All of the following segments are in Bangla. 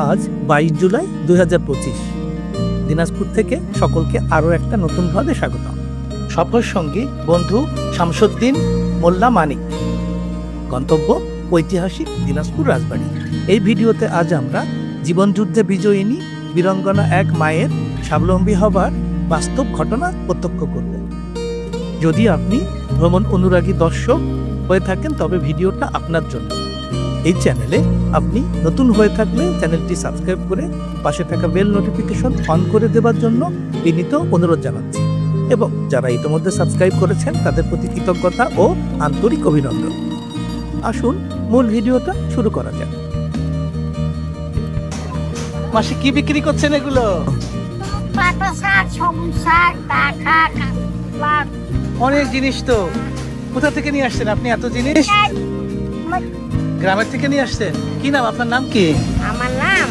আজ 22 জুলাই 2025। দিনাজপুর থেকে সকলকে আরও একটা নতুন ভাবে স্বাগত। সফর সঙ্গী বন্ধু শামসুদ্দিন মোল্লা মানিক। গন্তব্য ঐতিহাসিক দিনাজপুর রাজবাড়ি। এই ভিডিওতে আজ আমরা জীবনযুদ্ধে বিজয়িনী বীরাঙ্গনা এক মায়ের স্বাবলম্বী হবার বাস্তব ঘটনা প্রত্যক্ষ করব। যদি আপনি ভ্রমণ অনুরাগী দর্শক হয়ে থাকেন তবে ভিডিওটা আপনার জন্য। এই চ্যানেলে আপনি নতুন হয়ে থাকলে চ্যানেলটি সাবস্ক্রাইব করে পাশে থাকা বেল নোটিফিকেশন অন করে দেওয়ার জন্য বিনীত অনুরোধ জানাচ্ছি, এবং যারা ইতিমধ্যে সাবস্ক্রাইব করেছেন তাদের প্রতি কৃতজ্ঞতা ও আন্তরিক অভিনন্দন। আসুন মূল ভিডিওটা শুরু করা যাক। মাসি কি বিক্রি করছেন এগুলো? অনেক জিনিস তো। কোথা থেকে নিয়ে আসছেন আপনি এত জিনিস? গ্রামের থেকে নিয়ে আসছেন। কি নাম আপনার? নাম কি? আমার নাম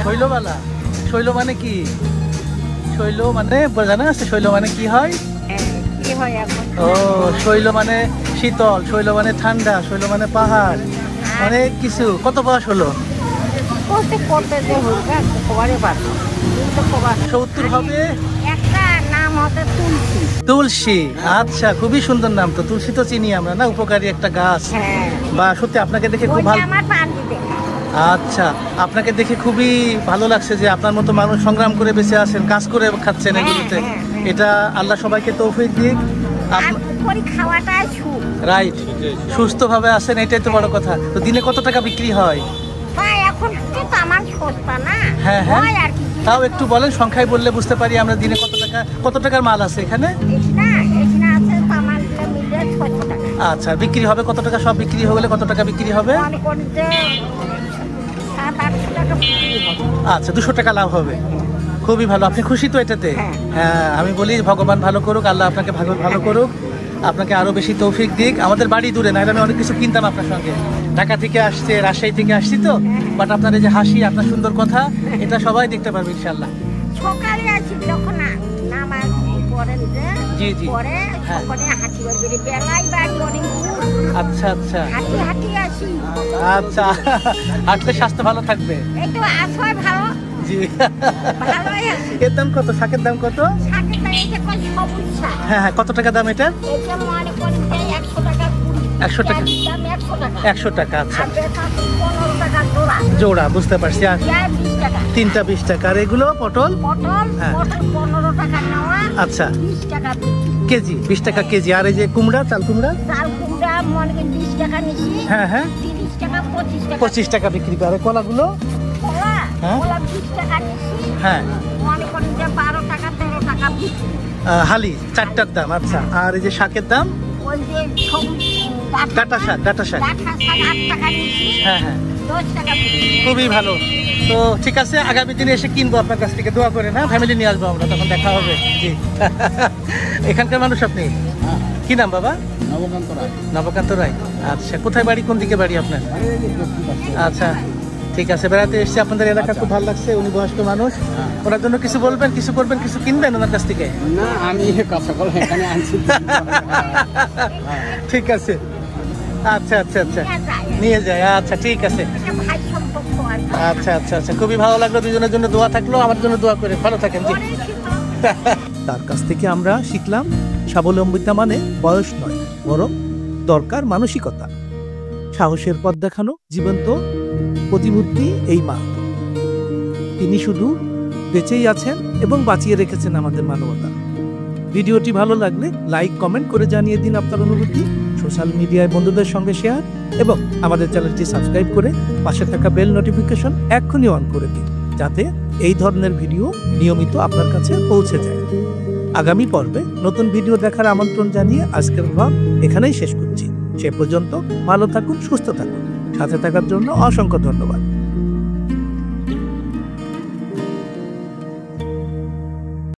শৈলবালা। শৈল মানে কি? শৈল মানে জানা আছে? শৈল মানে কি হয়? ও, শৈল মানে শীতল, শৈল মানে ঠান্ডা, শৈল মানে পাহাড়, অনেক কিছু। কত বয়স হলো? 70 হবে। তুলসী। আচ্ছা, খুবই সুন্দর নাম তো। তুলসী তো চিনি আমরা, না? উপকারী একটা গাছ। বা সত্যি আপনাকে দেখে খুব ভালো। আচ্ছা, আপনাকে দেখে খুবই ভালো লাগছে যে আপনার মতো মানুষ সংগ্রাম করে বেঁচে আছেন, কাজ করে খাচ্ছেন এগুলোতে। এটা আল্লাহ সবাইকে তৌফিক দিক। রাইট, সুস্থভাবে আছেন, এটাই তো বড় কথা। তো দিনে কত টাকা বিক্রি হয়? হ্যাঁ হ্যাঁ, তাও একটু বলেন, সংখ্যায় বললে বুঝতে পারি আমরা। দিনে কত টাকার মাল আছে এখানে? আচ্ছা, বিক্রি হবে কত টাকা? সব বিক্রি হয়ে গেলে কত টাকা বিক্রি হবে? আচ্ছা, 200 টাকা লাভ হবে। খুবই ভালো। আপনি খুশি তো এটাতে? হ্যাঁ, আমি বলি ভগবান ভালো করুক, আল্লাহ আপনাকে ভালো করুক, আপনাকে আরো বেশি তৌফিক দিক। আমাদের বাড়ি দূরে, না আমি অনেক কিছু কিনতাম আপনার সঙ্গে। ঢাকা থেকে আসছে, রাজশাহী থেকে আসছি তো। বাট আপনার এই যে হাসি, আপনার সুন্দর কথা, এটা সবাই দেখতে পারবে ইনশাল্লাহ। জি জি, আচ্ছা আচ্ছা আচ্ছা, হাঁটলে স্বাস্থ্য ভালো থাকবে। জি। এর দাম কত? শাকের দাম কত? হ্যাঁ হ্যাঁ, কত টাকা দাম এটা? 100 টাকা। 100 টাকা। আচ্ছা, জোড়া, বুঝতে পারছি। আর 3টা 20 টাকা। আর এগুলো পটল? হ্যাঁ, আচ্ছা, কেজি 20 টাকা কেজি। আর এই যে কুমড়া, চাল কুমড়া? হ্যাঁ হ্যাঁ, 25 টাকা বিক্রি করে। কলাগুলো? হ্যাঁ হ্যাঁ, হালি 4টার দাম। আচ্ছা, আর এই যে শাকের দাম? ডাটা শাক। হ্যাঁ হ্যাঁ, খুবই ভালো। তো ঠিক আছে, আগামী দিনে এসে কিনবো আপনার কাছ থেকে। দোয়া করে, না? ফ্যামিলি নিয়ে আসবো আমরা, তখন দেখা হবে। জি। এখানকার মানুষ আপনি? কি নাম বাবা? নবকান্ত রায়। আচ্ছা, কোথায় বাড়ি? কোন দিকে বাড়ি আপনার? আচ্ছা, ঠিক আছে। বেড়াতে এসেছি আপনাদের এলাকা, খুব ভালো লাগছে। উনি বয়স্ক মানুষ, ওনার জন্য কিছু বলবেন, কিছু করবেন, কিছু কিনবেন ওনার কাছ থেকে? না, আমি এখানে আনছি। ঠিক আছে, আচ্ছা আচ্ছা আচ্ছা, নিয়ে যায়। আচ্ছা, ঠিক আছে। আচ্ছা আচ্ছা আচ্ছা, খুবই ভালো লাগলো। দুজনের জন্য দোয়া থাকলো, আমার জন্য দোয়া করে। ভালো থাকেন। জি। তার কাছ থেকে আমরা শিখলাম স্বাবলম্বিতা মানে বয়স নয়, বরং দরকার মানসিকতা। সাহসের পথ দেখানো জীবন্ত প্রতিমূর্তি এই মা। তিনি শুধু বেঁচেই আছেন এবং বাঁচিয়ে রেখেছেন আমাদের মানবতা। ভিডিওটি ভালো লাগলে লাইক, কমেন্ট করে জানিয়ে দিন আপনার অনুভূতি। সোশ্যাল মিডিয়ায় বন্ধুদের সঙ্গে শেয়ার, এবং আমাদের চ্যানেলটি সাবস্ক্রাইব করে পাশে থাকা বেল নোটিফিকেশন এক্ষুনি অন করে দিন, যাতে এই ধরনের ভিডিও নিয়মিত আপনার কাছে পৌঁছে যায়। আগামী পর্বে নতুন ভিডিও দেখার আমন্ত্রণ জানিয়ে আজকের ব্লগ এখানেই শেষ করছি। সে পর্যন্ত ভালো থাকুন, সুস্থ থাকুন। সাথে থাকার জন্য অসংখ্য ধন্যবাদ।